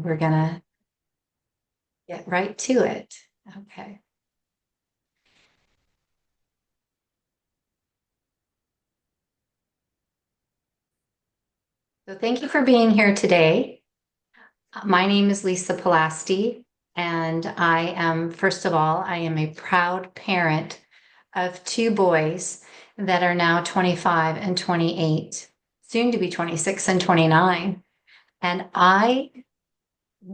we're gonna get right to it. Okay. So thank you for being here today. My name is Lisa Palasti, and I am, first of all, I am a proud parent of two boys that are now 25 and 28, soon to be 26 and 29. And I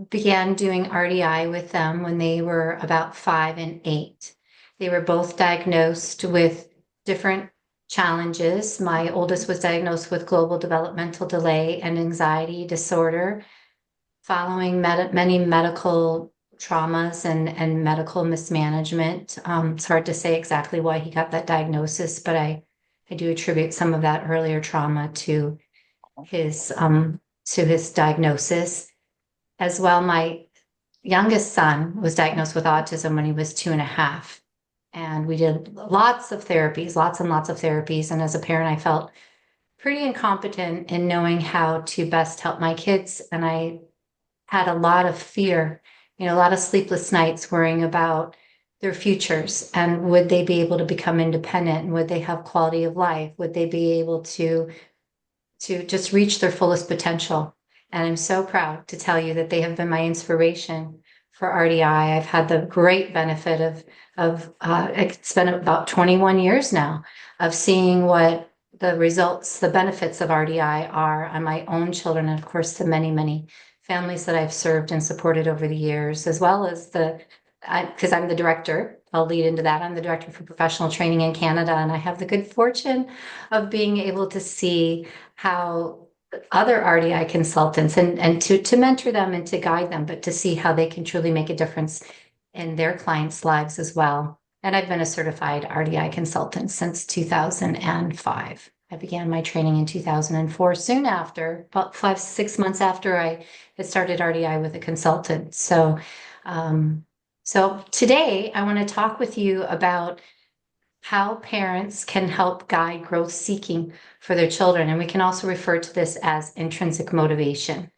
began doing RDI with them when they were about 5 and 8. They were both diagnosed with different challenges. My oldest was diagnosed with global developmental delay and anxiety disorder following many medical traumas and medical mismanagement. It's hard to say exactly why he got that diagnosis, but I do attribute some of that earlier trauma to his diagnosis. As well, my youngest son was diagnosed with autism when he was 2.5. And we did lots of therapies, lots and lots of therapies. And as a parent, I felt pretty incompetent in knowing how to best help my kids. And I had a lot of fear, a lot of sleepless nights worrying about their futures and would they be able to become independent, and would they have quality of life? Would they be able to just reach their fullest potential? And I'm so proud to tell you that they have been my inspiration for RDI. I've had the great benefit of it's been about 21 years now of seeing what the results, the benefits of RDI are on my own children, and of course the many, many families that I've served and supported over the years, as well as because I'm the director, I'll lead into that. I'm the director for professional training in Canada, and I have the good fortune of being able to see how other RDI consultants and to mentor them and to guide them, but to see how they can truly make a difference in their clients' lives as well. And I've been a certified RDI consultant since 2005. I began my training in 2004, soon after, about 5-6 months after I had started RDI with a consultant. So today I want to talk with you about how parents can help guide growth seeking for their children. And we can also refer to this as intrinsic motivation.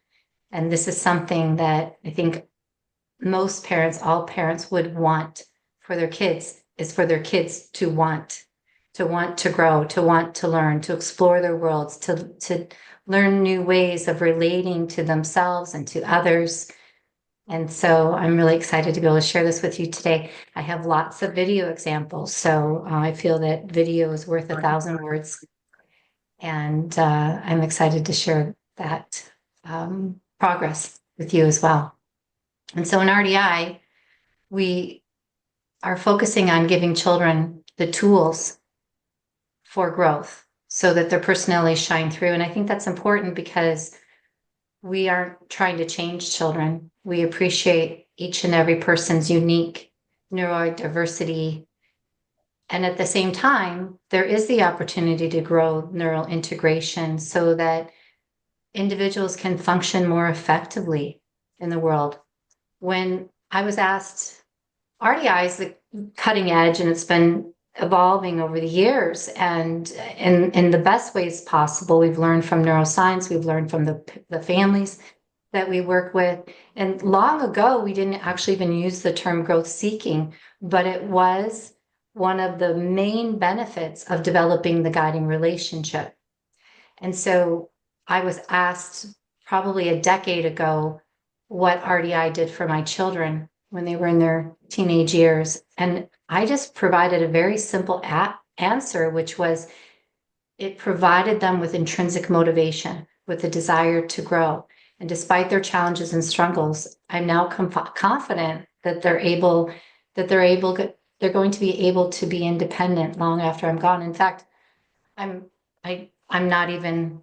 And this is something that I think most parents, all parents would want for their kids, is for their kids to want to grow, to want to learn, to explore their worlds, to learn new ways of relating to themselves and to others. And so I'm really excited to be able to share this with you today. I have lots of video examples, so I feel that video is worth 1,000 words. And I'm excited to share that progress with you as well. And so in RDI, we are focusing on giving children the tools for growth so that their personalities shine through. And I think that's important because we aren't trying to change children. We appreciate each and every person's unique neurodiversity. And at the same time, there is the opportunity to grow neural integration so that individuals can function more effectively in the world. When I was asked, RDI is the cutting edge and it's been evolving over the years, and in the best ways possible. We've learned from neuroscience, we've learned from the families that we work with. And long ago, we didn't actually even use the term growth seeking, but it was one of the main benefits of developing the guiding relationship. And so I was asked probably a decade ago what RDI did for my children when they were in their teenage years. And I just provided a very simple answer, which was it provided them with intrinsic motivation, with a desire to grow. And despite their challenges and struggles, I'm now confident that they're going to be able to be independent long after I'm gone. In fact, I'm not even,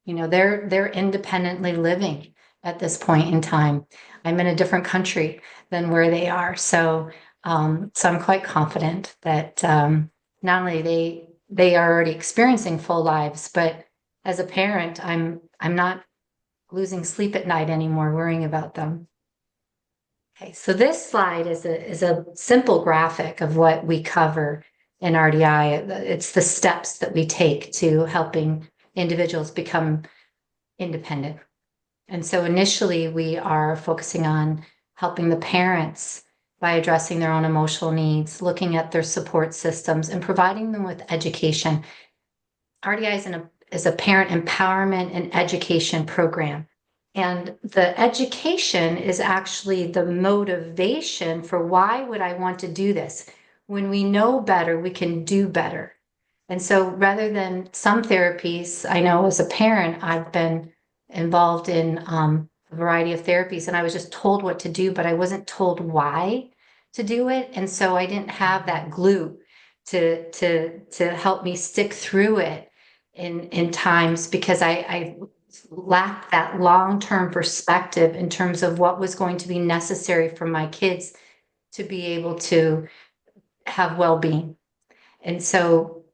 they're independently living at this point in time. I'm in a different country than where they are. So I'm quite confident that not only they are already experiencing full lives, but as a parent, I'm not losing sleep at night anymore worrying about them. Okay, so this slide is a simple graphic of what we cover in RDI. It's the steps that we take to helping individuals become independent. And so initially we are focusing on helping the parents by addressing their own emotional needs, looking at their support systems, and providing them with education. RDI is a parent empowerment and education program. And the education is actually the motivation for why would I want to do this? When we know better, we can do better. And so rather than some therapies, I know as a parent, I've been involved in a variety of therapies and I was just told what to do, but I wasn't told why to do it. And so I didn't have that glue to help me stick through it in times because I lacked that long-term perspective in terms of what was going to be necessary for my kids to be able to have well-being. And so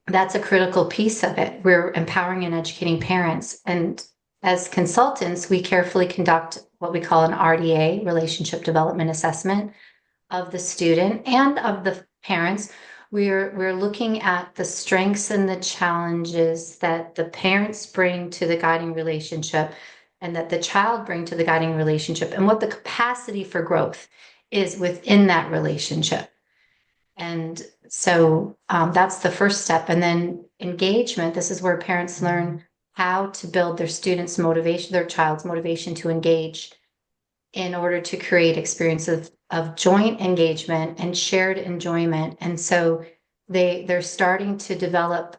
that's a critical piece of it. We're empowering and educating parents. And as consultants, we carefully conduct what we call an RDA, Relationship Development Assessment, of the student and of the parents. We're looking at the strengths and the challenges that the parents bring to the guiding relationship and that the child bring to the guiding relationship and what the capacity for growth is within that relationship. And so that's the first step. And then engagement, this is where parents learn how to build their students' motivation, their child's motivation to engage in order to create experiences of joint engagement and shared enjoyment. And so they're starting to develop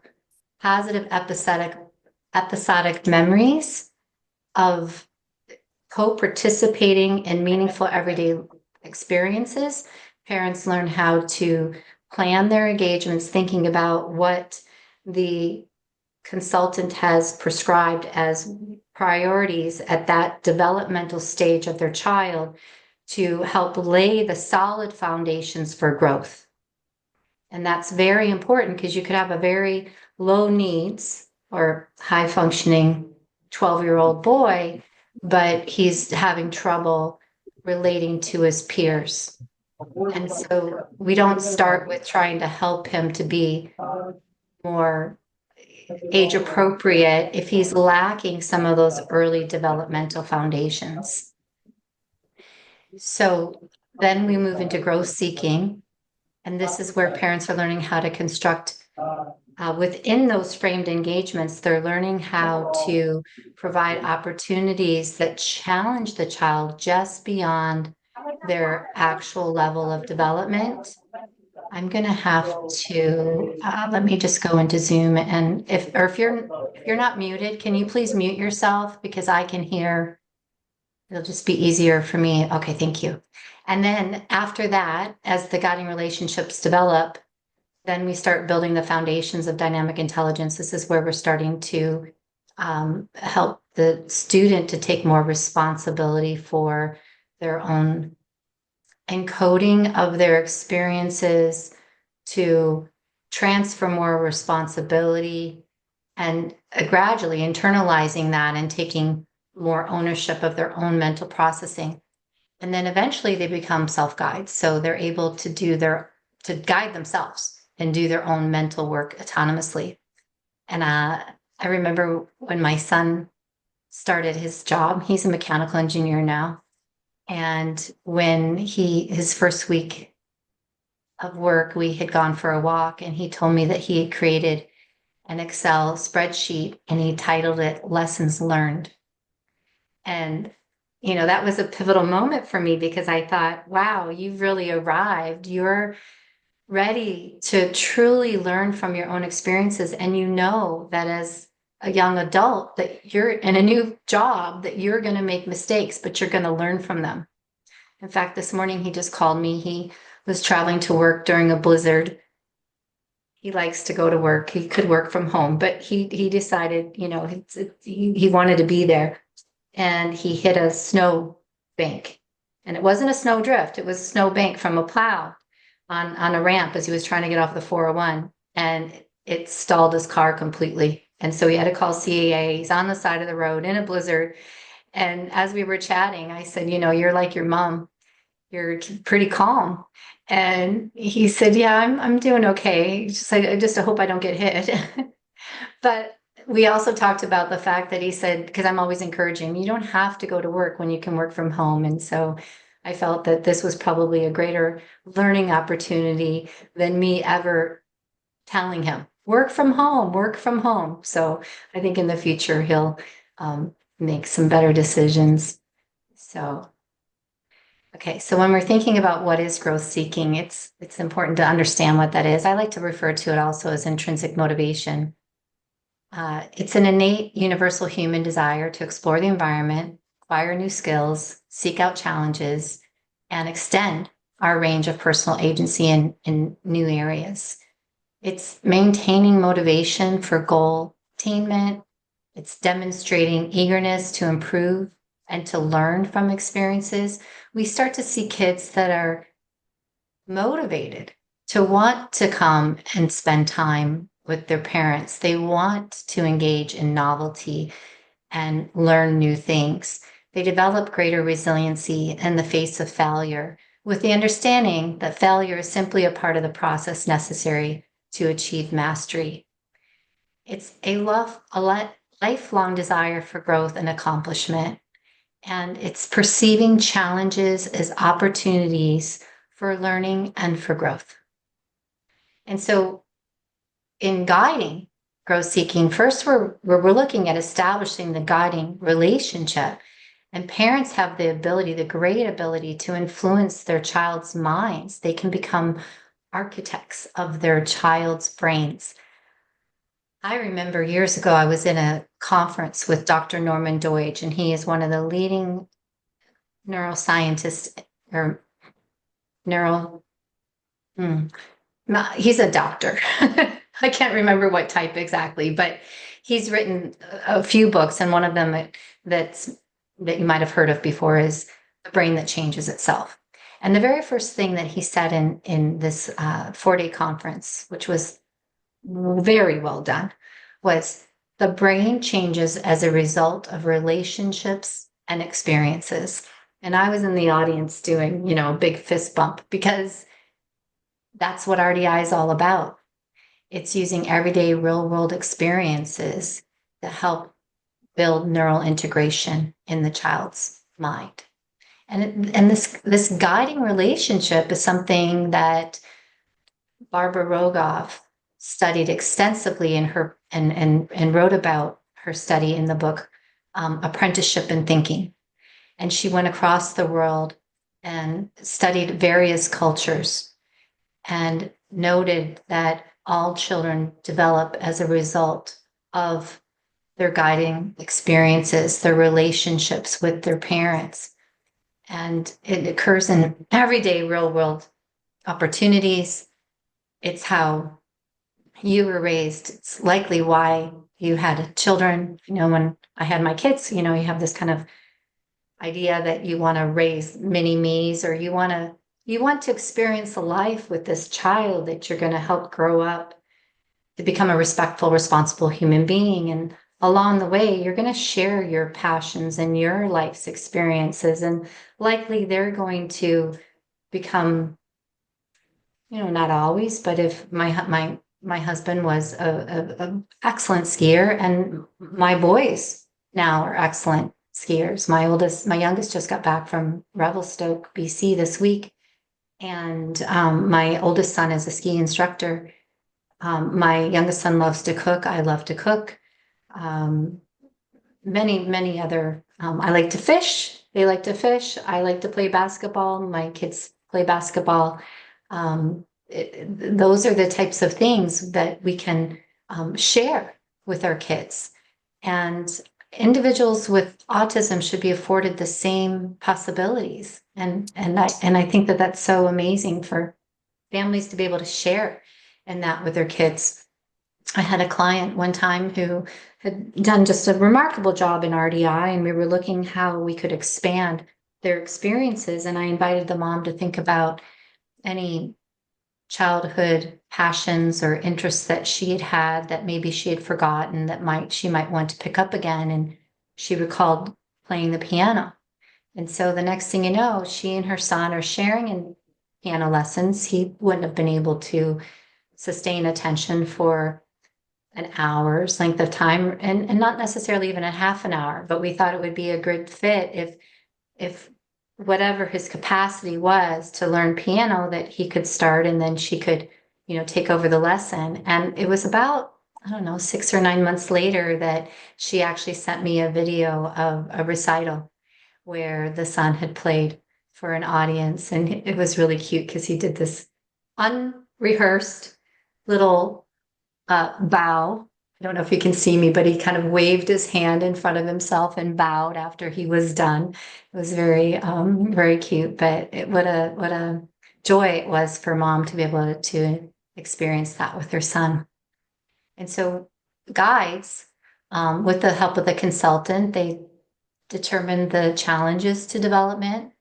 positive episodic memories of co-participating in meaningful everyday experiences. Parents learn how to plan their engagements, thinking about what the consultant has prescribed as priorities at that developmental stage of their child to help lay the solid foundations for growth. And that's very important because you could have a very low needs or high functioning 12-year-old boy, but he's having trouble relating to his peers. And so we don't start with trying to help him to be more age appropriate if he's lacking some of those early developmental foundations. So then we move into growth seeking. And this is where parents are learning how to construct within those framed engagements, they're learning how to provide opportunities that challenge the child just beyond their actual level of development. I'm going to have to let me just go into Zoom, and if you're not muted, can you please mute yourself because I can hear. It'll just be easier for me. Okay, thank you. And then after that, as the guiding relationships develop, then we start building the foundations of dynamic intelligence. This is where we're starting to help the student to take more responsibility for their own encoding of their experiences, to transfer more responsibility and gradually internalizing that and taking more ownership of their own mental processing. And then eventually they become self-guides. So they're able to to guide themselves and do their own mental work autonomously. And I remember when my son started his job, he's a mechanical engineer now. And when his first week of work, we had gone for a walk and he told me that he had created an Excel spreadsheet and he titled it Lessons Learned. And, that was a pivotal moment for me because I thought, wow, you've really arrived. You're ready to truly learn from your own experiences. And you know that as a young adult that you're in a new job, that you're going to make mistakes, but you're going to learn from them. In fact, this morning he just called me. He was traveling to work during a blizzard. He likes to go to work. He could work from home, but he decided, he wanted to be there. And he hit a snow bank. And it wasn't a snow drift. It was a snow bank from a plow on a ramp as he was trying to get off the 401. And it stalled his car completely. And so he had to call CAA. He's on the side of the road in a blizzard. And as we were chatting, I said, you're like your mom. You're pretty calm. And he said, yeah, I'm doing okay. I just hope I don't get hit. But we also talked about the fact that he said, because I'm always encouraging, you don't have to go to work when you can work from home. And so I felt that this was probably a greater learning opportunity than me ever telling him, work from home, work from home. So I think in the future he'll make some better decisions. So, okay, so when we're thinking about what is growth seeking, it's important to understand what that is. I like to refer to it also as intrinsic motivation. It's an innate, universal human desire to explore the environment, acquire new skills, seek out challenges, and extend our range of personal agency in new areas. It's maintaining motivation for goal attainment. It's demonstrating eagerness to improve and to learn from experiences. We start to see kids that are motivated to want to come and spend time with their parents. They want to engage in novelty and learn new things. They develop greater resiliency in the face of failure, with the understanding that failure is simply a part of the process necessary to achieve mastery. It's a lifelong desire for growth and accomplishment, and it's perceiving challenges as opportunities for learning and for growth. And so in guiding growth seeking, first we're looking at establishing the guiding relationship. And parents have the ability, the great ability to influence their child's minds. They can become architects of their child's brains. I remember years ago, I was in a conference with Dr. Norman Deutsch, and he is one of the leading neuroscientists or he's a doctor. I can't remember what type exactly, but he's written a few books, and one of them that you might have heard of before is The Brain That Changes Itself. And the very first thing that he said in this 4-day conference, which was very well done, was the brain changes as a result of relationships and experiences. And I was in the audience doing, a big fist bump, because that's what RDI is all about. It's using everyday real world experiences to help build neural integration in the child's mind. And this guiding relationship is something that Barbara Rogoff studied extensively in her and wrote about her study in the book Apprenticeship in Thinking. And she went across the world and studied various cultures and noted that all children develop as a result of their guiding experiences, their relationships with their parents. And it occurs in everyday real world opportunities. It's how you were raised. It's likely why you had children. When I had my kids, you have this kind of idea that you want to raise mini me's, or you want to experience a life with this child that you're going to help grow up to become a respectful, responsible human being. And along the way, you're going to share your passions and your life's experiences. And likely they're going to become, not always, but if my husband was a excellent skier, and my boys now are excellent skiers. My youngest just got back from Revelstoke, BC this week. And my oldest son is a ski instructor. My youngest son loves to cook. I love to cook. Many other, I like to fish. They like to fish. I like to play basketball. My kids play basketball. Those are the types of things that we can share with our kids. And individuals with autism should be afforded the same possibilities. And I think that that's so amazing for families to be able to share in that with their kids. I had a client one time who had done just a remarkable job in RDI, and we were looking how we could expand their experiences. And I invited the mom to think about any childhood passions or interests that she had had that maybe she had forgotten that she might want to pick up again. And she recalled playing the piano. And so the next thing you know, she and her son are sharing in piano lessons. He wouldn't have been able to sustain attention for an hour's length of time, and not necessarily even a half an hour, but we thought it would be a good fit if whatever his capacity was to learn piano, that he could start and then she could, take over the lesson. And it was about, I don't know, 6 or 9 months later that she actually sent me a video of a recital where the son had played for an audience. And it was really cute because he did this unrehearsed little bow. I don't know if you can see me, but he kind of waved his hand in front of himself and bowed after he was done. It was very cute, but what a joy it was for mom to be able to experience that with her son. And so guides, with the help of the consultant, they determine the challenges to development.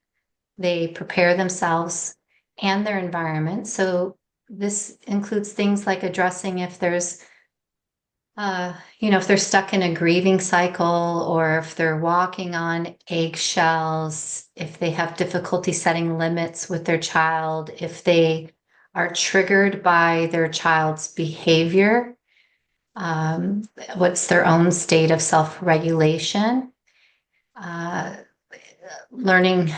They prepare themselves and their environment. So this includes things like addressing if there's if they're stuck in a grieving cycle, or if they're walking on eggshells, if they have difficulty setting limits with their child, if they are triggered by their child's behavior, what's their own state of self-regulation, learning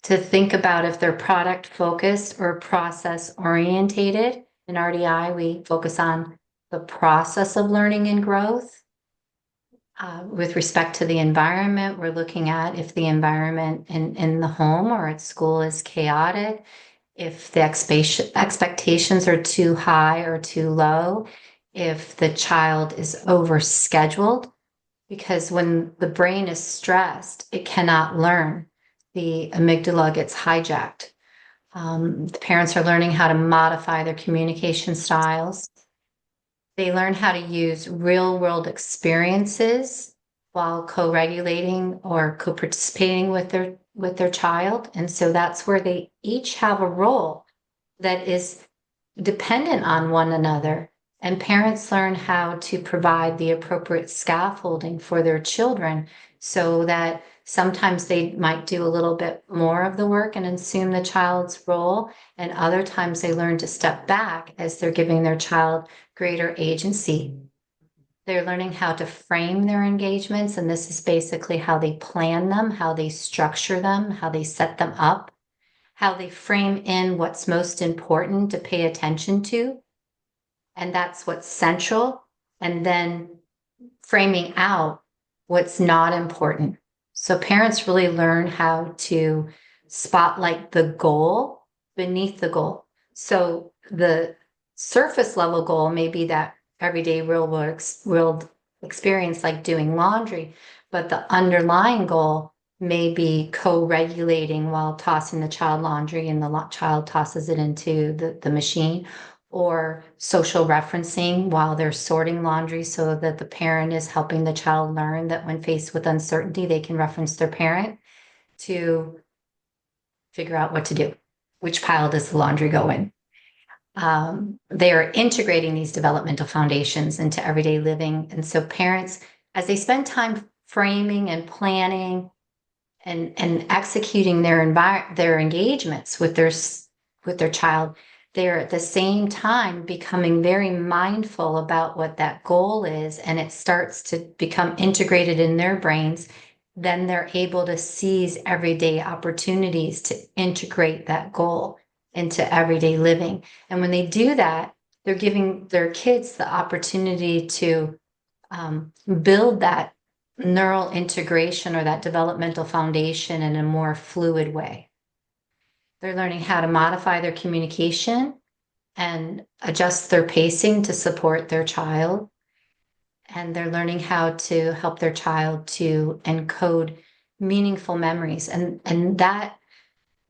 to think about if they're product focused or process orientated. In RDI, we focus on the process of learning and growth. With respect to the environment, we're looking at if the environment in the home or at school is chaotic, if the expectations are too high or too low, if the child is overscheduled, because when the brain is stressed, it cannot learn. The amygdala gets hijacked. The parents are learning how to modify their communication styles. They learn how to use real world experiences while co-regulating or co-participating with their child. And so that's where they each have a role that is dependent on one another. And parents learn how to provide the appropriate scaffolding for their children, so that sometimes they might do a little bit more of the work and assume the child's role, and other times they learn to step back as they're giving their child greater agency. They're learning how to frame their engagements, and this is basically how they plan them, how they structure them, how they set them up, how they frame in what's most important to pay attention to, and that's what's central, and then framing out what's not important. So parents really learn how to spotlight the goal beneath the goal. So the surface level goal may be that everyday real world experience, like doing laundry, but the underlying goal may be co-regulating while tossing the child laundry and the child tosses it into the machine, or social referencing while they're sorting laundry, so that the parent is helping the child learn that when faced with uncertainty, they can reference their parent to figure out what to do. Which pile does the laundry go in? They are integrating these developmental foundations into everyday living. And so parents, as they spend time framing and planning and executing their engagements with their child, they're at the same time becoming very mindful about what that goal is, and it starts to become integrated in their brains. Then they're able to seize everyday opportunities to integrate that goal into everyday living. And when they do that, they're giving their kids the opportunity to build that neural integration or that developmental foundation in a more fluid way. They're learning how to modify their communication and adjust their pacing to support their child. And they're learning how to help their child to encode meaningful memories. And that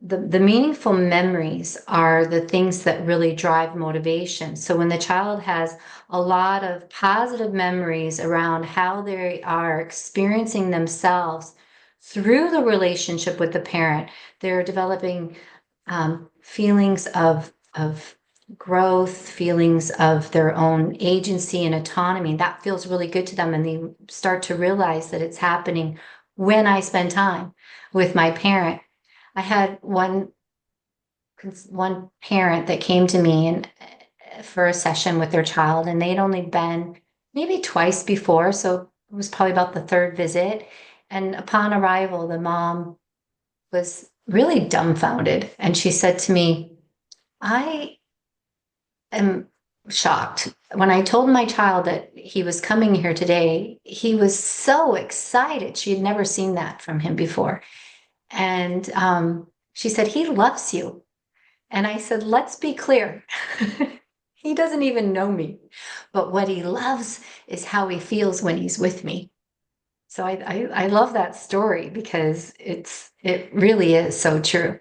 the meaningful memories are the things that really drive motivation. So when the child has a lot of positive memories around how they are experiencing themselves through the relationship with the parent, they're developing feelings of growth, feelings of their own agency and autonomy. That feels really good to them, and they start to realize that it's happening when I spend time with my parent. I had one parent that came to me and for a session with their child, and they'd only been maybe twice before. So it was probably about the third visit. And upon arrival, the mom was really dumbfounded. And she said to me, I am shocked. When I told my child that he was coming here today, he was so excited. She had never seen that from him before. And she said, he loves you. And I said, let's be clear. He doesn't even know me. But what he loves is how he feels when he's with me. So I love that story because it really is so true.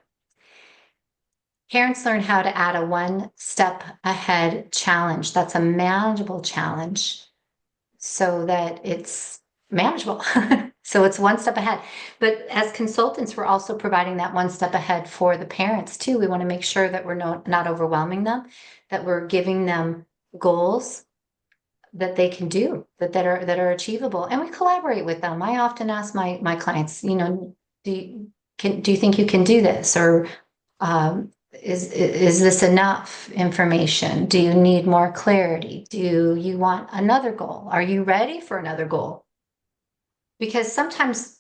Parents learn how to add a one step ahead challenge. That's a manageable challenge so that it's manageable. So it's one step ahead. But as consultants, we're also providing that one step ahead for the parents too. We want to make sure that we're not overwhelming them, that we're giving them goals that they can do, that are achievable, and we collaborate with them. I often ask my clients, do you think you can do this, or is this enough information? Do you need more clarity? Do you want another goal? Are you ready for another goal? Because sometimes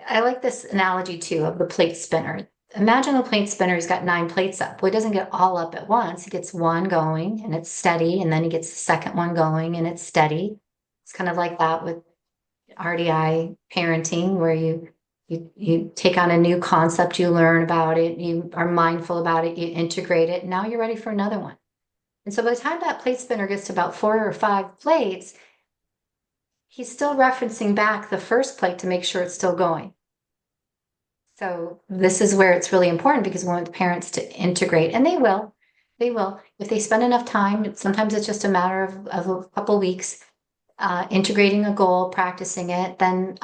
I like this analogy too of the plate spinner. Imagine a plate spinner, he's got 9 plates up. Well, he doesn't get all up at once. He gets one going and it's steady, and then he gets the second one going and it's steady. It's kind of like that with RDI parenting, where you take on a new concept, you learn about it, you are mindful about it, you integrate it, and now you're ready for another one. And so by the time that plate spinner gets to about 4 or 5 plates, he's still referencing back the first plate to make sure it's still going. So this is where it's really important, because we want the parents to integrate, and they will. They will. If they spend enough time, sometimes it's just a matter of a couple weeks, integrating a goal, practicing it, then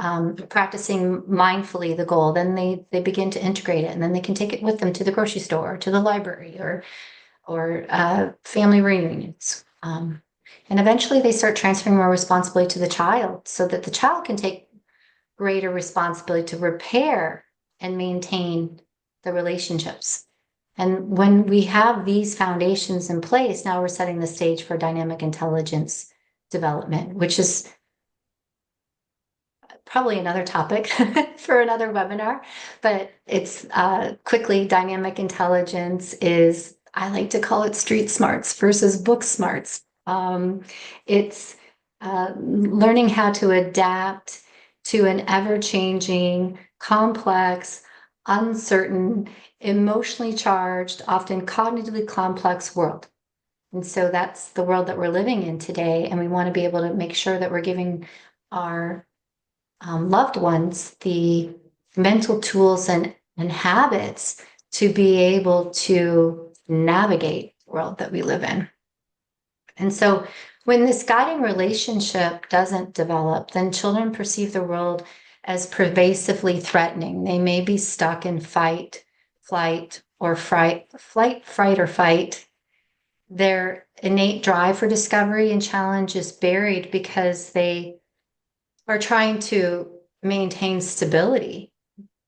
practicing mindfully the goal, then they begin to integrate it, and then they can take it with them to the grocery store, or to the library, or family reunions. And eventually they start transferring more responsibility to the child, so that the child can take greater responsibility to repair and maintain the relationships. And when we have these foundations in place, now we're setting the stage for dynamic intelligence development, which is probably another topic for another webinar. But it's quickly, dynamic intelligence is, I like to call it street smarts versus book smarts. It's learning how to adapt to an ever-changing, complex, uncertain, emotionally charged, often cognitively complex world. And so that's the world that we're living in today. And we want to be able to make sure that we're giving our loved ones the mental tools and habits to be able to navigate the world that we live in. And so when this guiding relationship doesn't develop, then children perceive the world as pervasively threatening. They may be stuck in fight, flight, or fright, or fight. Their innate drive for discovery and challenge is buried because they are trying to maintain stability.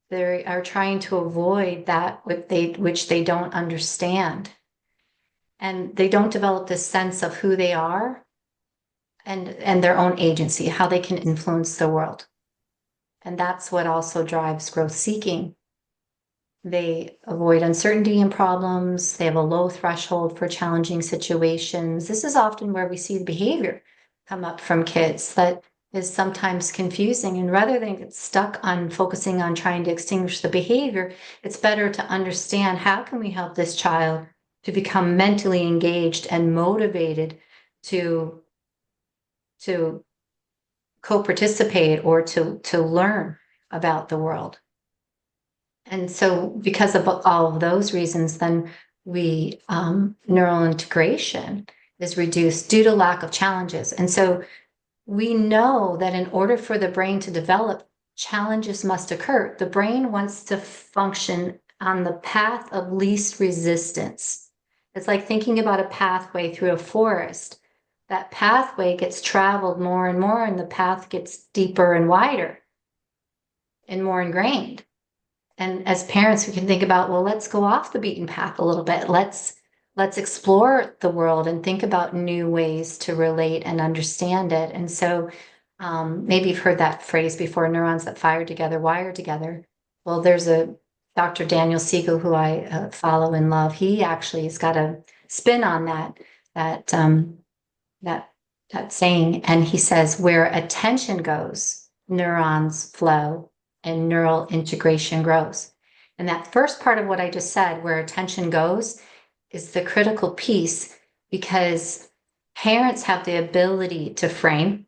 They are trying to avoid that which they don't understand. And they don't develop this sense of who they are and their own agency, how they can influence the world. And that's what also drives growth seeking. They avoid uncertainty and problems. They have a low threshold for challenging situations. This is often where we see the behavior come up from kids that is sometimes confusing. And rather than get stuck on focusing on trying to extinguish the behavior, it's better to understand, how can we help this child to become mentally engaged and motivated to co-participate or to learn about the world. And so because of all of those reasons, then neural integration is reduced due to lack of challenges. And so we know that in order for the brain to develop, challenges must occur. The brain wants to function on the path of least resistance. It's like thinking about a pathway through a forest. That pathway gets traveled more and more, and the path gets deeper and wider and more ingrained. And as parents, we can think about, well, let's go off the beaten path a little bit. Let's let's explore the world and think about new ways to relate and understand it. And so maybe you've heard that phrase before, neurons that fire together, wire together. Well, there's a Dr. Daniel Siegel, who I follow and love. He actually has got a spin on that, that, that saying. And he says, where attention goes, neurons flow and neural integration grows. And that first part of what I just said, where attention goes, is the critical piece, because parents have the ability to frame,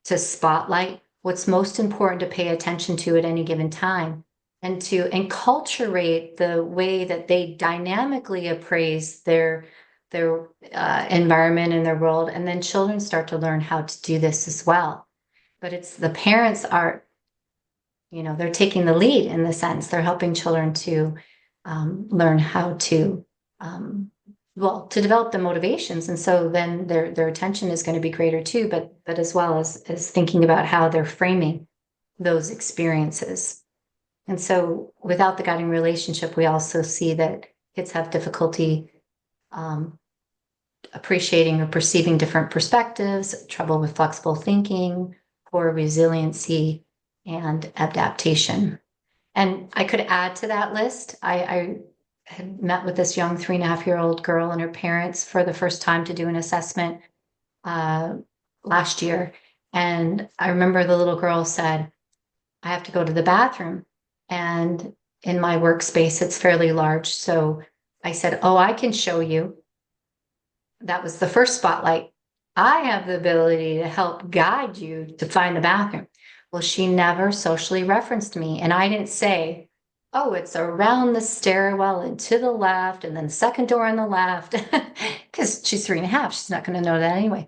to spotlight what's most important to pay attention to at any given time, and to enculturate the way that they dynamically appraise their environment and their world. And then children start to learn how to do this as well. But it's the parents are, they're taking the lead in the sense they're helping children to learn how to to develop the motivations. And so then their attention is going to be greater too, but as well as thinking about how they're framing those experiences. And so without the guiding relationship, we also see that kids have difficulty appreciating or perceiving different perspectives, trouble with flexible thinking, poor resiliency, and adaptation. And I could add to that list. I had met with this young 3.5-year-old girl and her parents for the first time to do an assessment last year. And I remember the little girl said, I have to go to the bathroom. And in my workspace, it's fairly large. So I said, oh, I can show you. That was the first spotlight. I have the ability to help guide you to find the bathroom. Well, she never socially referenced me. And I didn't say, oh, it's around the stairwell and to the left, and then the second door on the left, because she's 3.5. She's not going to know that anyway.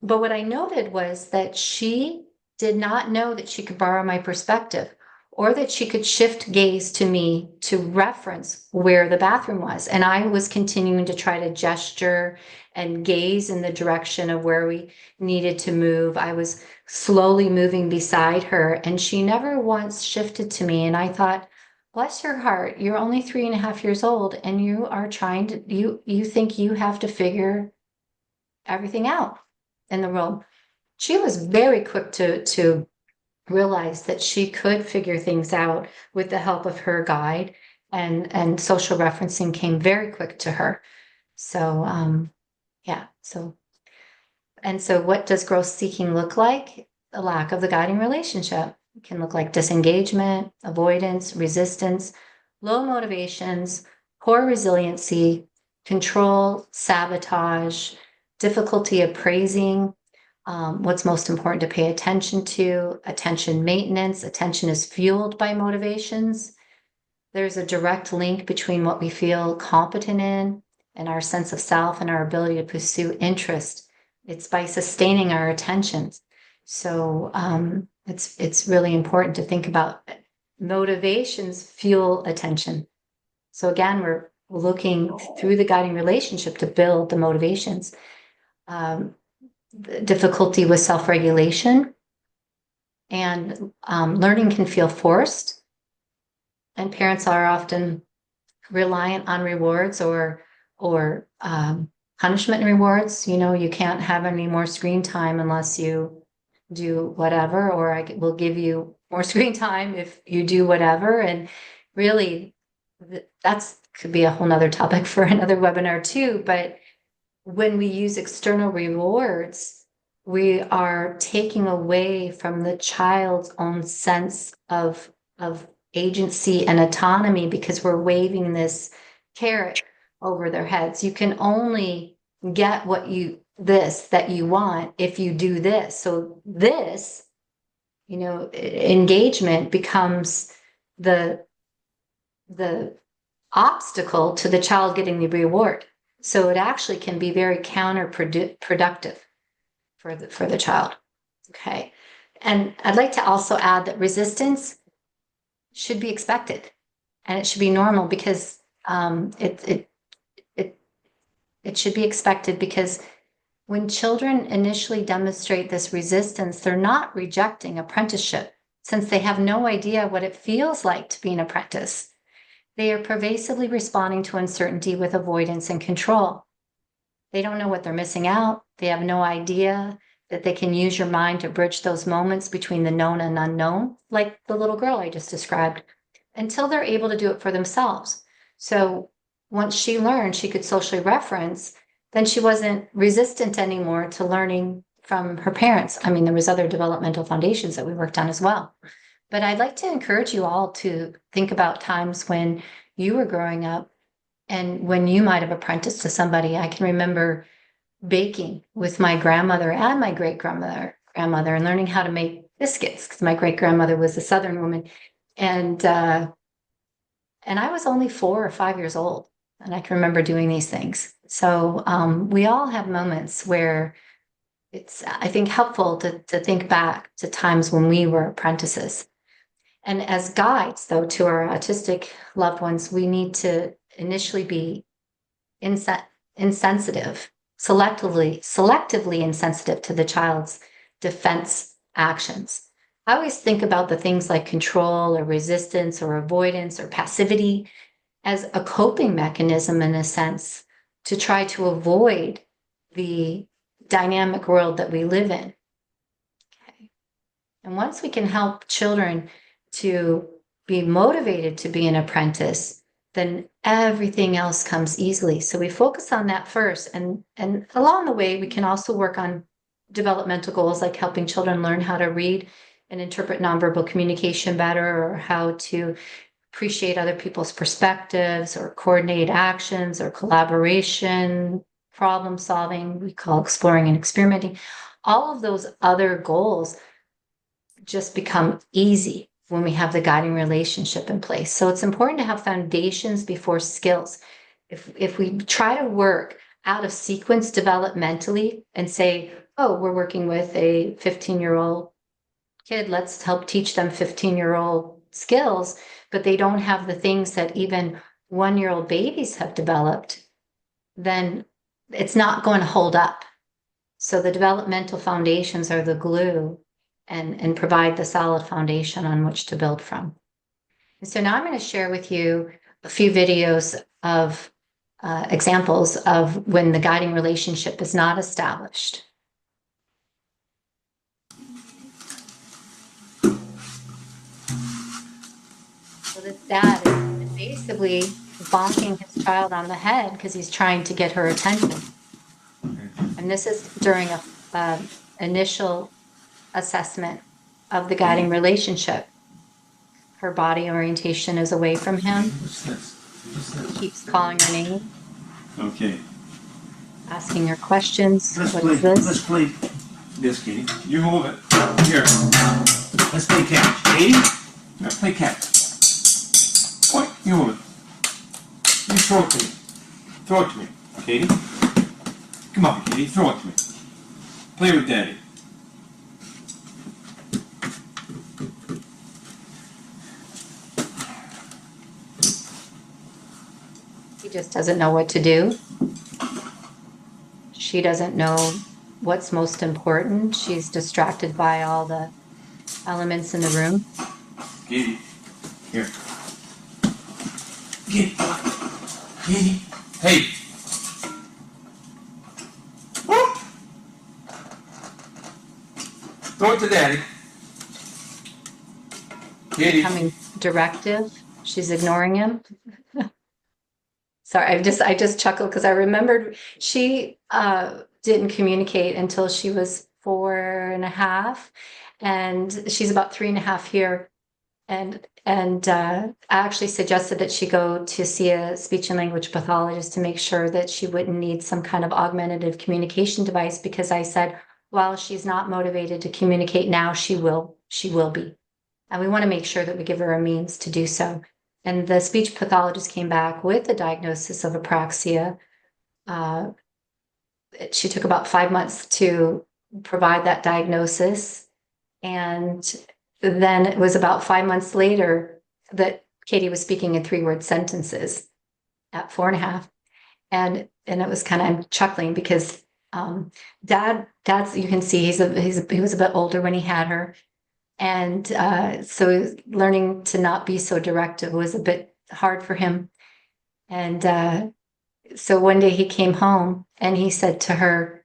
But what I noted was that she did not know that she could borrow my perspective, or that she could shift gaze to me to reference where the bathroom was. And I was continuing to try to gesture and gaze in the direction of where we needed to move. I was slowly moving beside her, and she never once shifted to me. And I thought, bless your heart, you're only 3.5 years old, and you are trying to, you think you have to figure everything out in the world. She was very quick to realize that she could figure things out with the help of her guide, and social referencing came very quick to her. So so what does growth seeking look like? The lack of the guiding relationship. It can look like disengagement, avoidance, resistance, low motivations, poor resiliency, control, sabotage, difficulty appraising what's most important to pay attention to, attention maintenance. Attention is fueled by motivations. There's a direct link between what we feel competent in and our sense of self and our ability to pursue interest. It's by sustaining our attentions. So it's really important to think about motivations fuel attention. So again, we're looking through the guiding relationship to build the motivations. Difficulty with self-regulation, and learning can feel forced, and parents are often reliant on rewards or punishment rewards. You can't have any more screen time unless you do whatever, or I will give you more screen time if you do whatever. And really, that's could be a whole nother topic for another webinar too. But when we use external rewards, we are taking away from the child's own sense of agency and autonomy, because we're waving this carrot over their heads. You can only get that you want if you do this. So this, engagement becomes the obstacle to the child getting the reward. So it actually can be very counterproductive for the child. Okay. And I'd like to also add that resistance should be expected, and it should be normal, because it should be expected, because when children initially demonstrate this resistance, they're not rejecting apprenticeship, since they have no idea what it feels like to be an apprentice. They are pervasively responding to uncertainty with avoidance and control. They don't know what they're missing out. They have no idea that they can use your mind to bridge those moments between the known and unknown, like the little girl I just described, until they're able to do it for themselves. So once she learned she could socially reference, then she wasn't resistant anymore to learning from her parents. I mean, there was other developmental foundations that we worked on as well. But I'd like to encourage you all to think about times when you were growing up and when you might have apprenticed to somebody. I can remember baking with my grandmother and my great-grandmother and learning how to make biscuits, because my great-grandmother was a Southern woman. And I was only 4 or 5 years old, and I can remember doing these things. So we all have moments where it's, I think, helpful to think back to times when we were apprentices. And as guides, though, to our autistic loved ones, we need to initially be insensitive, selectively insensitive to the child's defense actions. I always think about the things like control or resistance or avoidance or passivity as a coping mechanism, in a sense, to try to avoid the dynamic world that we live in. Okay. And once we can help children to be motivated to be an apprentice, then everything else comes easily. So we focus on that first. And along the way, we can also work on developmental goals like helping children learn how to read and interpret nonverbal communication better, or how to appreciate other people's perspectives, or coordinate actions, or collaboration, problem solving, we call exploring and experimenting. All of those other goals just become easy when we have the guiding relationship in place. So it's important to have foundations before skills. If we try to work out of sequence developmentally and say, oh, we're working with a 15-year-old kid, let's help teach them 15-year-old skills, but they don't have the things that even 1-year-old babies have developed, then it's not going to hold up. So the developmental foundations are the glue and provide the solid foundation on which to build from. And so now I'm going to share with you a few videos of examples of when the guiding relationship is not established. So this dad is basically bonking his child on the head because he's trying to get her attention. And this is during a initial assessment of the guiding relationship. Her body orientation is away from him. What's this? He keeps calling her name. Okay. Asking her questions. Let's What play. is this? Let's play this, Katie. You move it. Here. Let's play catch. Katie? Let's play catch. What? You move it. You throw it to me. Throw it to me, Katie. Come on, Katie. Throw it to me. Play with Daddy. He just doesn't know what to do. She doesn't know what's most important. She's distracted by all the elements in the room. Katie. Here. Katie. Katie. Hey. Whoop. Throw it to Daddy. Katie. Becoming directive. She's ignoring him. Sorry, I just chuckled because I remembered she didn't communicate until she was 4.5, and she's about 3.5 here. And I actually suggested that she go to see a speech and language pathologist to make sure that she wouldn't need some kind of augmentative communication device, because I said, while she's not motivated to communicate now, she will be. And we want to make sure that we give her a means to do so. And the speech pathologist came back with a diagnosis of apraxia. She took about 5 months to provide that diagnosis. And then it was about 5 months later that Katie was speaking in 3-word sentences at 4.5. And it was kind of, I'm chuckling because dad's, you can see he was a bit older when he had her. And so learning to not be so directive was a bit hard for him. And so one day he came home and he said to her,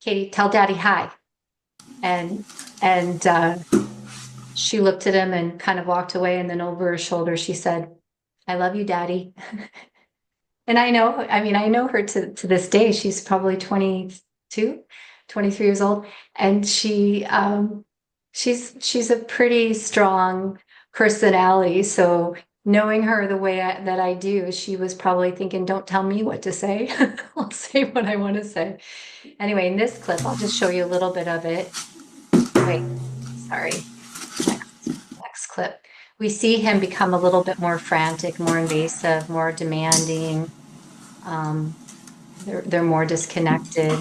Katie, tell Daddy hi. And she looked at him and kind of walked away. And then over her shoulder, she said, I love you, Daddy. And I know her to this day. She's probably 22, 23 years old. And she's a pretty strong personality. So knowing her the way that I do, she was probably thinking, don't tell me what to say. I'll say what I want to say. Anyway, in this clip, I'll just show you a little bit of it. Wait, sorry. Next clip. We see him become a little bit more frantic, more invasive, more demanding. They're more disconnected.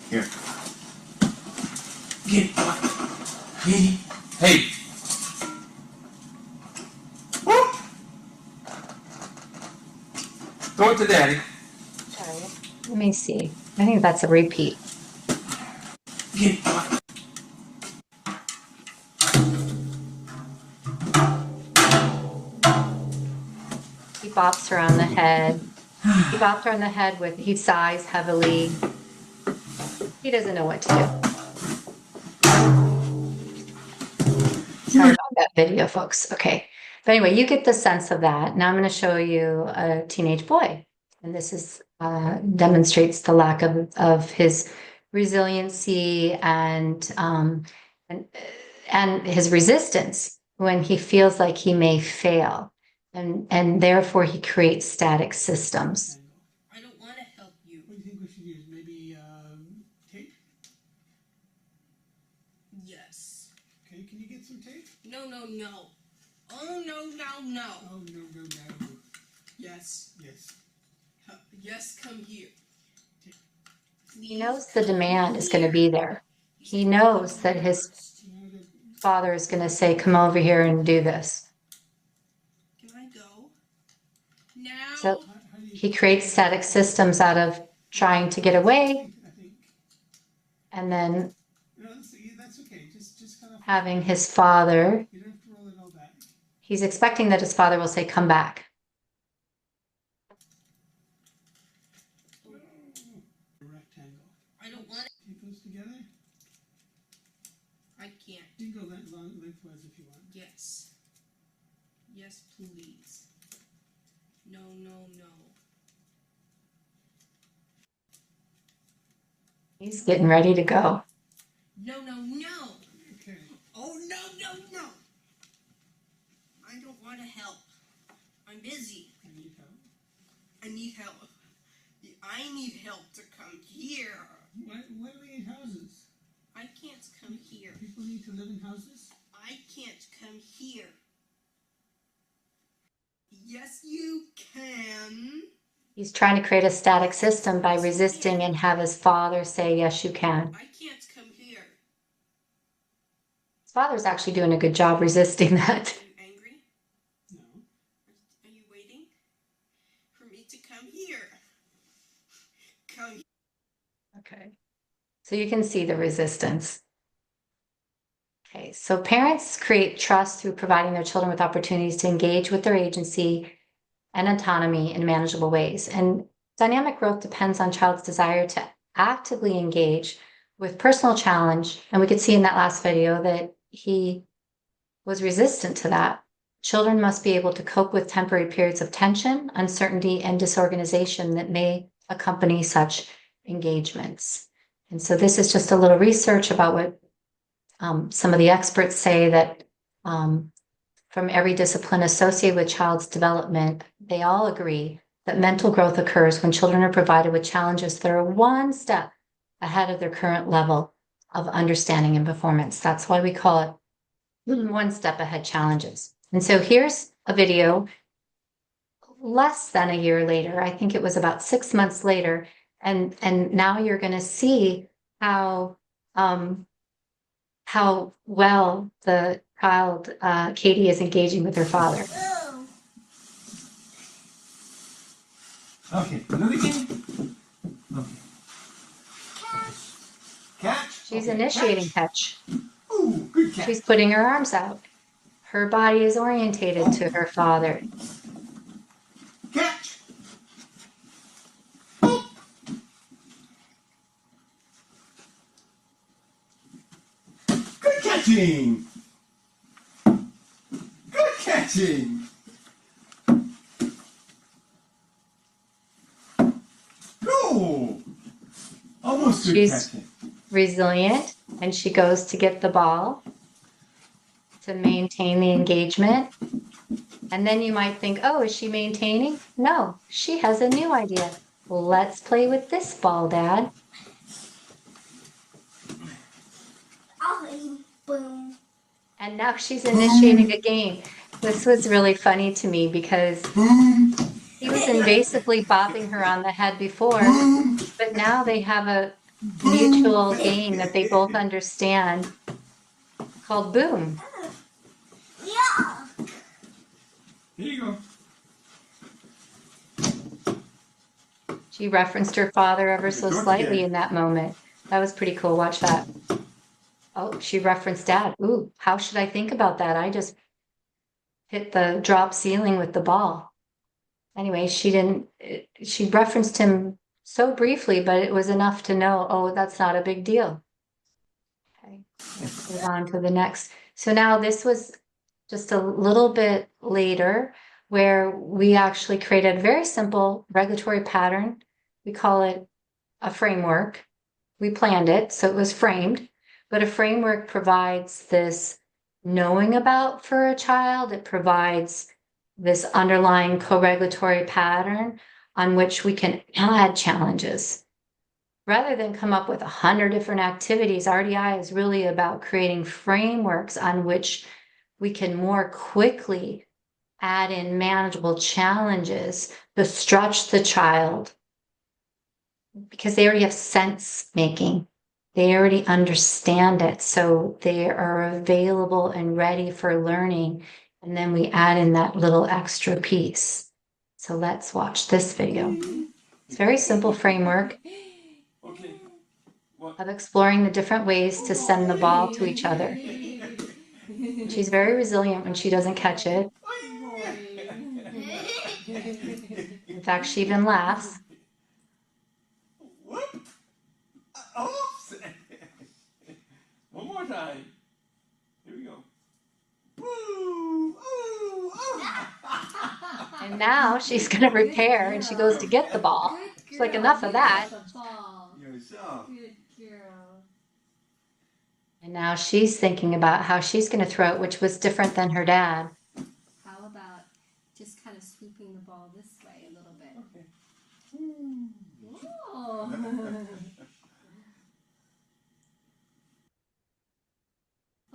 Here. Get Katie. Hey. Woo. Throw it to Daddy. Sorry. Let me see. I think that's a repeat. Get He bops her on the head. He bopped her on the head he sighs heavily. He doesn't know what to do. Sorry about that video, folks. Okay. But anyway, you get the sense of that. Now I'm going to show you a teenage boy. And this demonstrates the lack of his resiliency and his resistance when he feels like he may fail. And therefore he creates static systems. I don't want to help you. What do you think we should use? Maybe tape? Yes. Okay, can you get some tape? No, no, no. Oh, no, no, no. Oh, no, no, no. Yes. Yes. Yes, come here. He knows the demand is going to be there. He knows that his father is going to say, come over here and do this. Can I go? Now? So he creates static systems out of trying to get away I think. and then No, that's okay. Just kind of. having his father, You don't have to roll it all back. he's expecting that his father will say, come back. A rectangle. I don't want it. Tape those together. I can't. You can go lengthwise if you want. Yes. Yes, please. No, no, no. He's getting ready to go. No, no, no. Okay. Oh, no, no, no. I don't want to help. I'm busy. I need help. I need help. I need help to come here. Why do we need houses? I can't come here. People need to live in houses? I can't come here. Yes, you can. He's trying to create a static system by resisting and have his father say, yes, you can. I can't come here. His father's actually doing a good job resisting that. Are you angry? No. Are you waiting for me to come here? Come here. Okay. So you can see the resistance. Okay, so parents create trust through providing their children with opportunities to engage with their agency and autonomy in manageable ways. And dynamic growth depends on child's desire to actively engage with personal challenge. And we could see in that last video that he was resistant to that. Children must be able to cope with temporary periods of tension, uncertainty, and disorganization that may accompany such engagements. And so this is just a little research about what some of the experts say, that from every discipline associated with child's development, they all agree that mental growth occurs when children are provided with challenges that are one step ahead of their current level of understanding and performance. That's why we call it one step ahead challenges. And so here's a video less than a year later. I think it was about 6 months later. And now you're going to see how well the child, Katie, is engaging with her father. Okay, do it again. Okay. Catch. She's Okay, initiating catch. catch. Ooh, good catch. She's putting her arms out. Her body is orientated to her father. Catch. Boop. Good catching. Good catching. Go. Almost good She's catching. resilient, and she goes to get the ball to maintain the engagement. And then you might think, oh, is she maintaining? No, she has a new idea. Let's play with this ball, Dad. Boom. And now she's initiating a game. This was really funny to me because Boom. he was invasively bopping her on the head before, Boom. but now they have a mutual game that they both understand called boom. Yeah. Here you go. She referenced her father ever so Go slightly together. in that moment. That was pretty cool. Watch that. Oh, she referenced Dad. Ooh, how should I think about that? I just hit the drop ceiling with the ball. Anyway, she referenced him so briefly, but it was enough to know, oh, that's not a big deal. Okay, let's move on to the next. So now this was just a little bit later where we actually created a very simple regulatory pattern. We call it a framework. We planned it, so it was framed, but a framework provides this knowing about for a child. It provides this underlying co-regulatory pattern on which we can add challenges. Rather than come up with 100 different activities, RDI is really about creating frameworks on which we can more quickly add in manageable challenges to stretch the child because they already have sense making. They already understand it. So they are available and ready for learning. And then we add in that little extra piece. So let's watch this video. It's a very simple framework Okay. What? of exploring the different ways to send the ball to each other. She's very resilient when she doesn't catch it. In fact, she even laughs. Whoop. Oops. One more time. Here we go. Woo. Ooh. Ooh. And now she's going to repair and she goes to get the ball. She's like, enough of that. Yourself. Good girl. And now she's thinking about how she's going to throw it, which was different than her dad. How about just kind of sweeping the ball this way a little bit? Okay. Oh.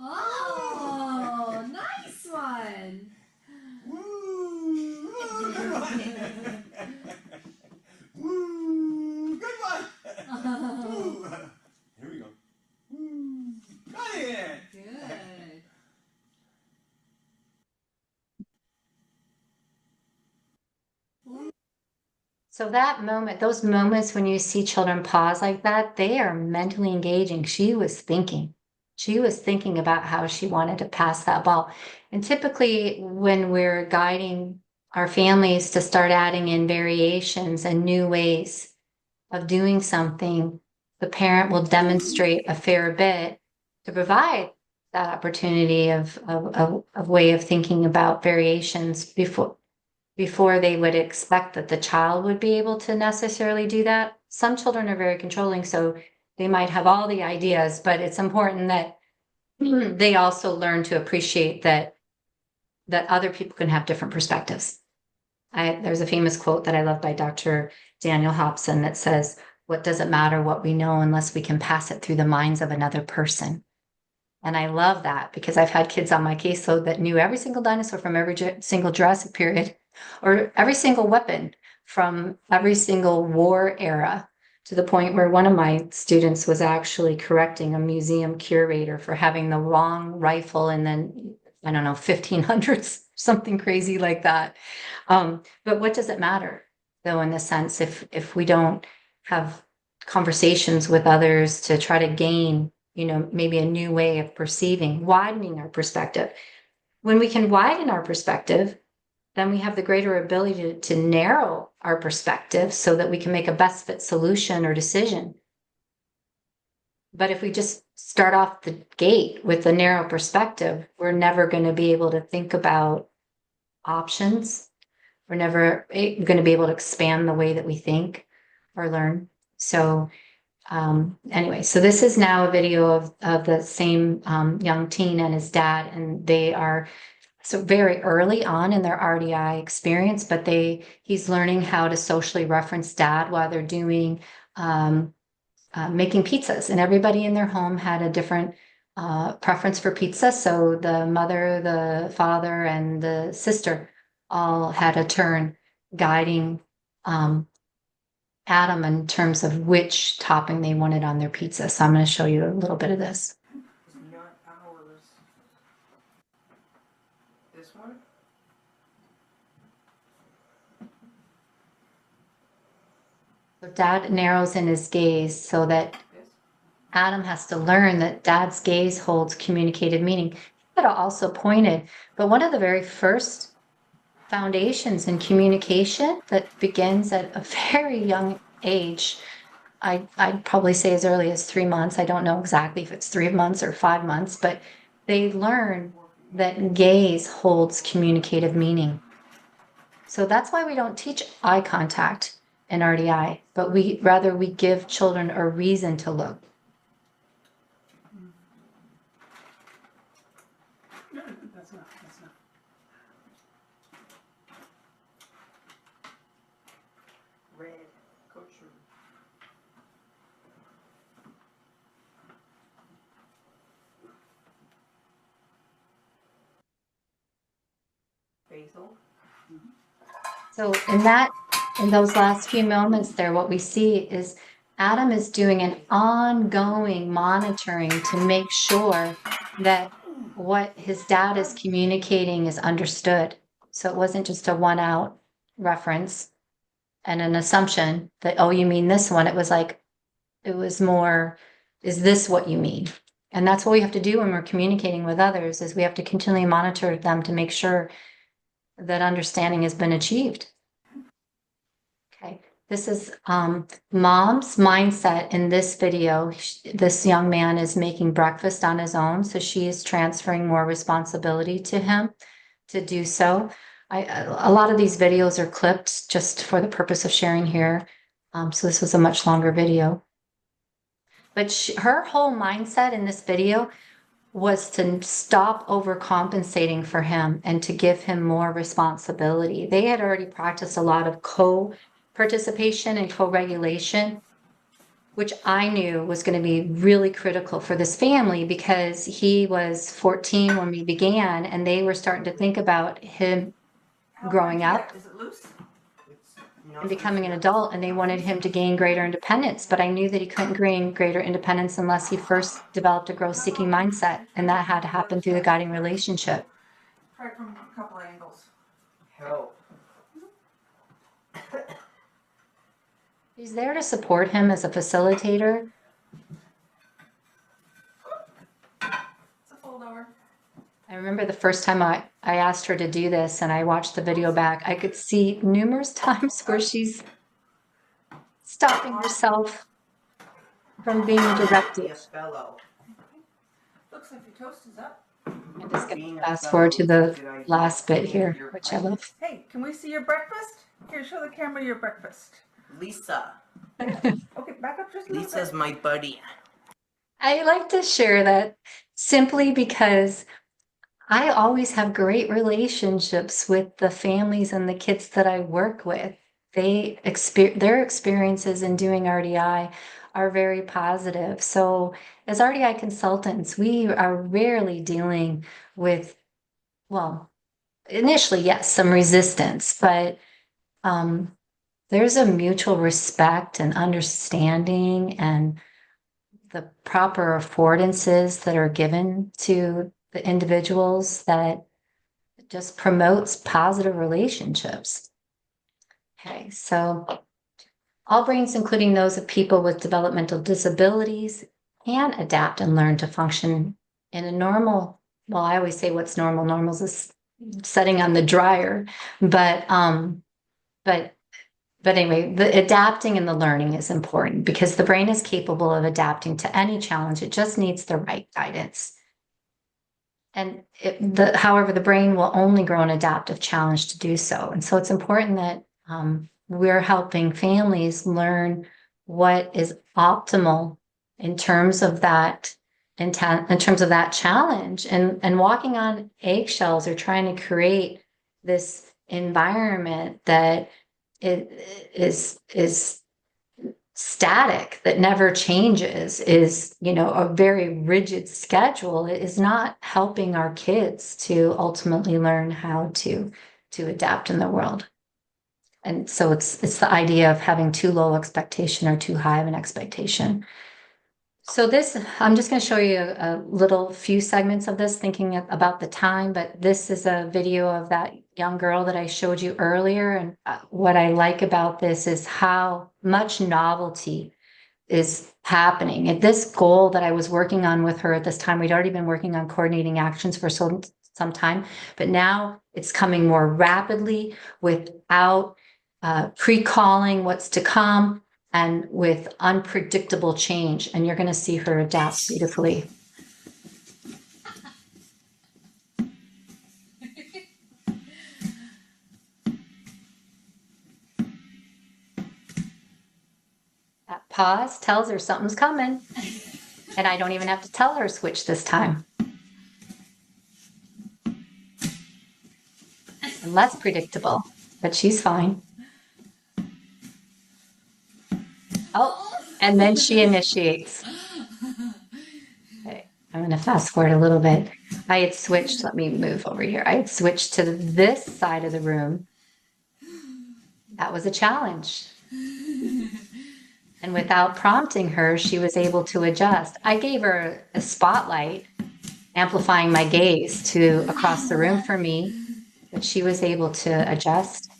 Oh, nice one. Woo. Good one. Woo. Good one. Woo. Here we go. Woo. Got it. Good. So that moment, those moments when you see children pause like that, they are mentally engaging. She was thinking. She was thinking about how she wanted to pass that ball. And typically when we're guiding our families to start adding in variations and new ways of doing something, the parent will demonstrate a fair bit to provide that opportunity of way of thinking about variations before they would expect that the child would be able to necessarily do that. Some children are very controlling, so they might have all the ideas, but it's important that they also learn to appreciate that other people can have different perspectives. There's a famous quote that I love by Dr. Daniel Hobson that says, "What does it matter what we know unless we can pass it through the minds of another person?" And I love that because I've had kids on my caseload that knew every single dinosaur from every single Jurassic period, or every single weapon from every single war era, to the point where one of my students was actually correcting a museum curator for having the wrong rifle and then, I don't know, 1500s, something crazy like that. But what does it matter, though, in the sense if we don't have conversations with others to try to gain maybe a new way of perceiving, widening our perspective. When we can widen our perspective, then we have the greater ability to narrow our perspective so that we can make a best fit solution or decision. But if we just start off the gate with a narrow perspective, we're never going to be able to think about options. We're never going to be able to expand the way that we think or learn. So anyway, so this is now a video of the same young teen and his dad, and they are so very early on in their RDI experience, but he's learning how to socially reference dad while they're doing making pizzas, and everybody in their home had a different preference for pizza. So the mother, the father, and the sister all had a turn guiding Adam in terms of which topping they wanted on their pizza. So I'm going to show you a little bit of this. Not ours. This one? So dad narrows in his gaze so that This? Adam has to learn that dad's gaze holds communicative meaning. He could have also pointed, but one of the very first foundations in communication that begins at a very young age, I'd probably say as early as 3 months. I don't know exactly if it's 3 months or 5 months, but they learn that gaze holds communicative meaning. So that's why we don't teach eye contact in RDI, but we give children a reason to look. No, that's not. Red. Kosher. Basil. So in those last few moments there, what we see is Adam is doing an ongoing monitoring to make sure that what his dad is communicating is understood. So it wasn't just a one-out reference and an assumption that, oh, you mean this one. It was more, is this what you mean? And that's what we have to do when we're communicating with others, is we have to continually monitor them to make sure that understanding has been achieved. Okay, this is mom's mindset in this video. This young man is making breakfast on his own, so she is transferring more responsibility to him to do so. A lot of these videos are clipped just for the purpose of sharing here. So this was a much longer video. But her whole mindset in this video was to stop overcompensating for him and to give him more responsibility. They had already practiced a lot of co-participation and co-regulation, which I knew was going to be really critical for this family, because he was 14 when we began, and they were starting to think about him growing up Is it loose? and becoming an adult, and they wanted him to gain greater independence. But I knew that he couldn't gain greater independence unless he first developed a growth-seeking mindset, and that had to happen through the guiding relationship. Try it from a couple angles. Help. He's there to support him as a facilitator. It's a fold over. I remember the first time I asked her to do this, and I watched the video back, I could see numerous times where she's stopping herself from being directive. Yes, fellow. Looks like your toast is up. I'm just going to fast forward to the last bit here, which I love. Hey, can we see your breakfast? Here, show the camera your breakfast. Lisa. Okay, back up just a little Lisa's bit. my buddy. I like to share that simply because I always have great relationships with the families and the kids that I work with. Their experiences in doing RDI are very positive. So as RDI consultants, we are rarely dealing with, well, initially, yes, some resistance, but there's a mutual respect and understanding and the proper affordances that are given to the individuals that just promotes positive relationships. Okay, so all brains, including those of people with developmental disabilities, can adapt and learn to function in a normal, well, I always say what's normal. Normal is setting on the dryer, but but anyway, the adapting and the learning is important because the brain is capable of adapting to any challenge. It just needs the right guidance. And however, the brain will only grow and adapt if challenged to do so. And so it's important that we're helping families learn what is optimal in terms of that intent, in terms of that challenge, and walking on eggshells or trying to create this environment that is static, that never changes, is, you know, a very rigid schedule. It is not helping our kids to ultimately learn how to adapt in the world. And so it's the idea of having too low expectation or too high of an expectation. So this, I'm just going to show you a little few segments of this, thinking about the time, but this is a video of that young girl that I showed you earlier. And what I like about this is how much novelty is happening. At this goal that I was working on with her at this time, we'd already been working on coordinating actions for some time, but now it's coming more rapidly without pre-calling what's to come, and with unpredictable change. And you're going to see her adapt beautifully. That pause tells her something's coming. And I don't even have to tell her switch this time. And less predictable, but she's fine. Oh, and then she initiates. Okay, I'm going to fast forward a little bit. I had switched, let me move over here. I had switched to this side of the room. That was a challenge. And without prompting her, she was able to adjust. I gave her a spotlight, amplifying my gaze to across the room for me, but she was able to adjust.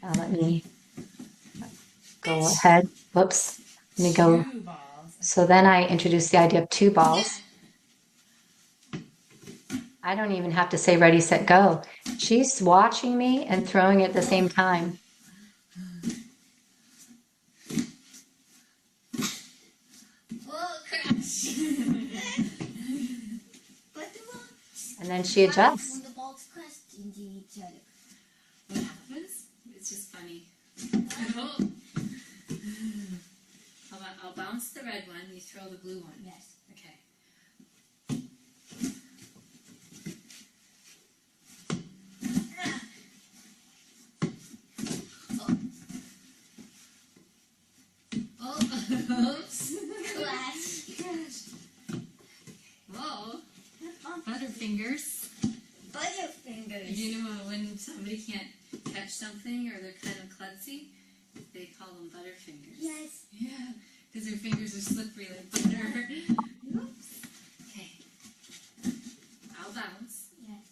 Now let me go ahead. Whoops. Let me go. So then I introduced the idea of 2 balls. I don't even have to say ready, set, go. She's watching me and throwing at the same time. And then she adjusts. When the balls crash into each other, what happens? It's just funny. I'll bounce the red one, you throw the blue one. Yes. Okay. Oh, oops. Clash. Whoa. Butterfingers. Butterfingers. You know when somebody can't catch something or they're kind of klutzy, they call them butterfingers. Yes. Yeah, because their fingers are slippery like butter. Oops. Okay. I'll bounce. Yes.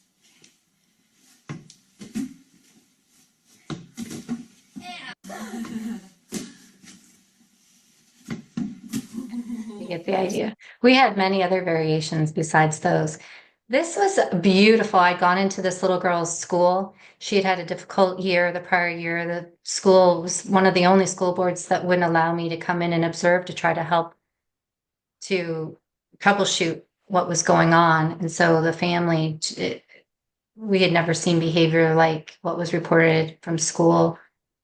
You get the idea. We had many other variations besides those. This was beautiful. I'd gone into this little girl's school. She had had a difficult year the prior year. The school was one of the only school boards that wouldn't allow me to come in and observe to try to help to troubleshoot what was going on. And so the family, we had never seen behavior like what was reported from school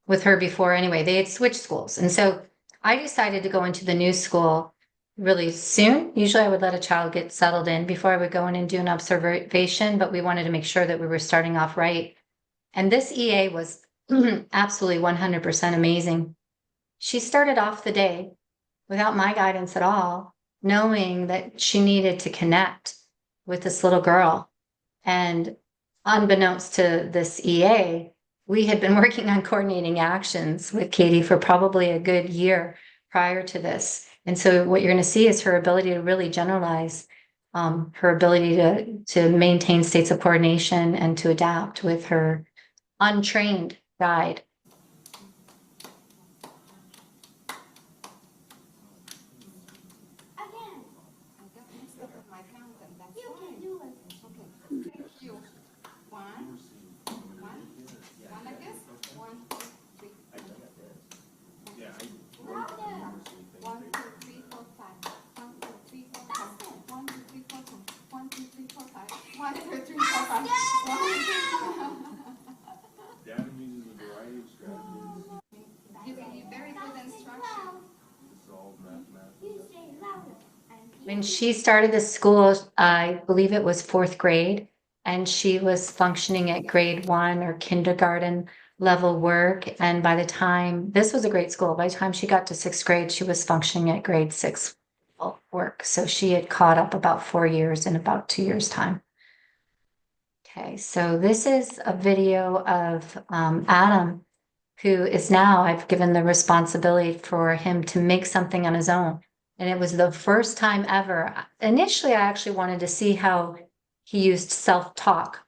with her before. Anyway, they had switched schools. And so I decided to go into the new school really soon. Usually I would let a child get settled in before I would go in and do an observation, but we wanted to make sure that we were starting off right. And this EA was absolutely 100% amazing. She started off the day without my guidance at all, knowing that she needed to connect with this little girl. And unbeknownst to this EA, we had been working on coordinating actions with Katie for probably a good year prior to this. And so what you're going to see is her ability to really generalize, her ability to maintain states of coordination and to adapt with her untrained guide. Okay. When she started this school, I believe it was fourth grade, and she was functioning at grade 1 or kindergarten level work. And by the time, this was a great school, by the time she got to sixth grade, she was functioning at grade 6 work. So she had caught up about 4 years in about 2 years' time. Okay, so this is a video of Adam, who is now, I've given the responsibility for him to make something on his own. And it was the first time ever. Initially, I actually wanted to see how he used self-talk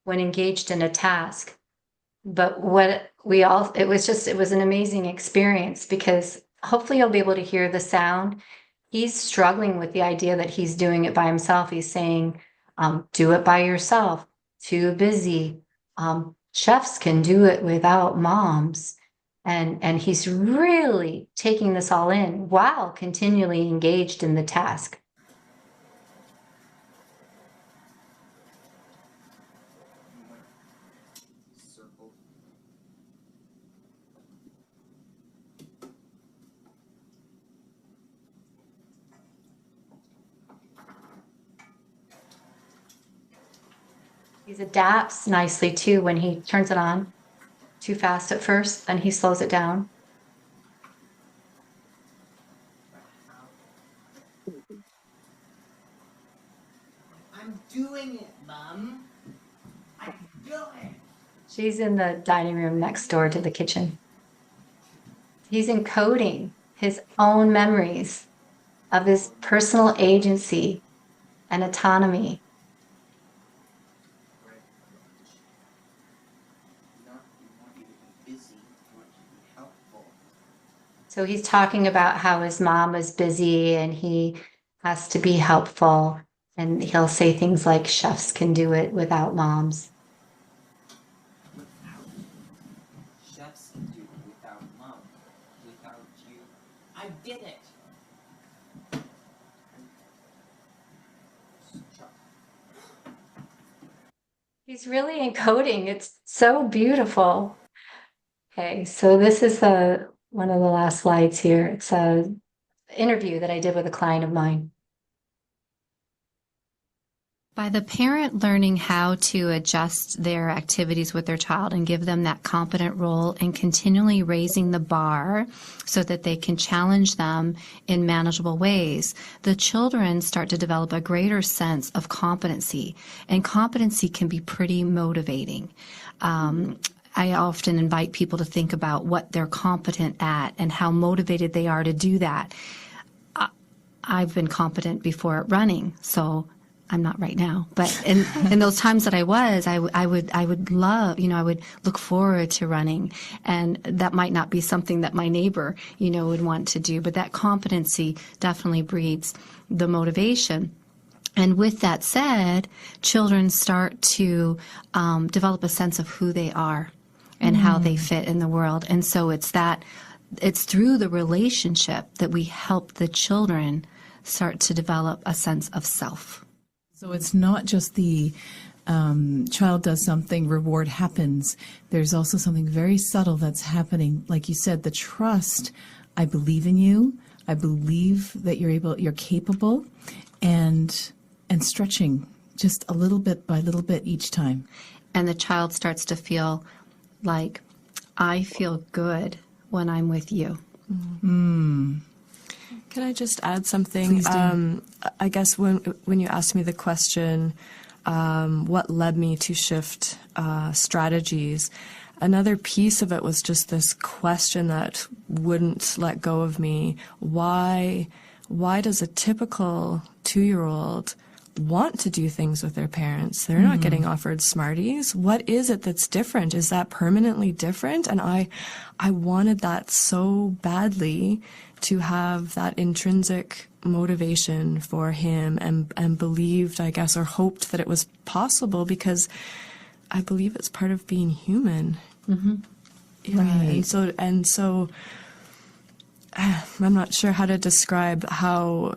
when engaged in a task. But it was an amazing experience, because hopefully you'll be able to hear the sound. He's struggling with the idea that he's doing it by himself. He's saying, do it by yourself, too busy. Chefs can do it without moms. And he's really taking this all in while continually engaged in the task. He adapts nicely too when he turns it on. Too fast at first, then he slows it down. I'm doing it, Mom. I'm doing it. She's in the dining room next door to the kitchen. He's encoding his own memories of his personal agency and autonomy. So he's talking about how his mom was busy and he has to be helpful. And he'll say things like, chefs can do it without moms. Chefs can do it without Mom. Without you. I did it. He's really encoding. It's so beautiful. Okay, so this is one of the last slides here. It's an interview that I did with a client of mine. By the parent learning how to adjust their activities with their child and give them that competent role and continually raising the bar so that they can challenge them in manageable ways, the children start to develop a greater sense of competency, and competency can be pretty motivating. I often invite people to think about what they're competent at and how motivated they are to do that. I've been competent before at running, so I'm not right now, but in those times that I was, I would love, I would look forward to running, and that might not be something that my neighbor, would want to do, but that competency definitely breeds the motivation. And with that said, children start to develop a sense of who they are and how they fit in the world. And so it's through the relationship that we help the children start to develop a sense of self. So it's not just the child does something, reward happens. There's also something very subtle that's happening. Like you said, the trust, I believe in you. I believe that you're capable, and stretching just a little bit by little bit each time. And the child starts to feel like, I feel good when I'm with you. Can I just add something? Please do. I guess when you asked me the question, what led me to shift strategies, another piece of it was just this question that wouldn't let go of me. Why does a typical 2-year-old want to do things with their parents? They're not getting offered Smarties. What is it that's different? Is that permanently different? And I wanted that so badly, to have that intrinsic motivation for him, and believed, I guess, or hoped that it was possible, because I believe it's part of being human. Yeah, Right. and so I'm not sure how to describe how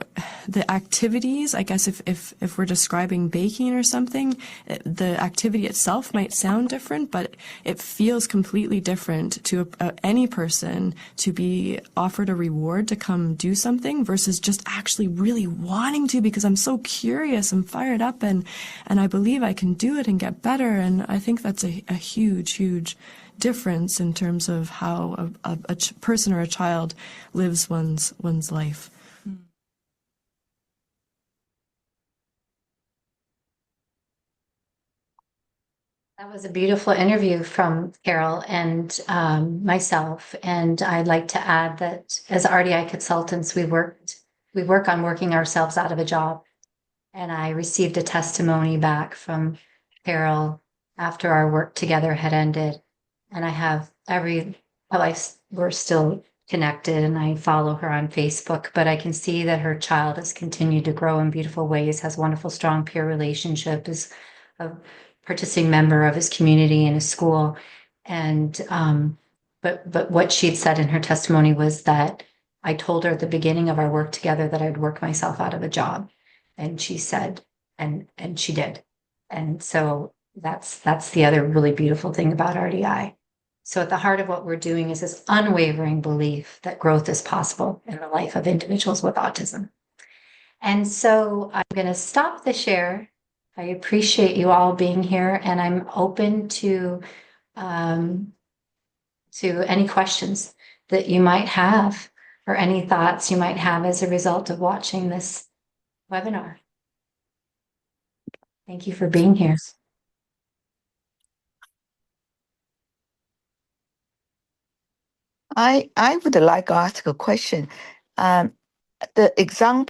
the activities, I guess if we're describing baking or something, the activity itself might sound different, but it feels completely different to any person to be offered a reward to come do something versus just actually really wanting to, because I'm so curious and fired up and I believe I can do it and get better. And I think that's a huge difference in terms of how a person or a child lives one's life. That was a beautiful interview from Carol and myself. And I'd like to add that as RDI consultants, we work on working ourselves out of a job. And I received a testimony back from Carol after our work together had ended. And I have we're still connected and I follow her on Facebook, but I can see that her child has continued to grow in beautiful ways, has wonderful, strong peer relationship, is a participating member of his community and his school. And, but what she'd said in her testimony was that I told her at the beginning of our work together that I'd work myself out of a job. And she said, and she did. And so that's the other really beautiful thing about RDI. So at the heart of what we're doing is this unwavering belief that growth is possible in the life of individuals with autism. And so I'm going to stop the share. I appreciate you all being here, and I'm open to any questions that you might have or any thoughts you might have as a result of watching this webinar. Thank you for being here. I would like to ask a question. The example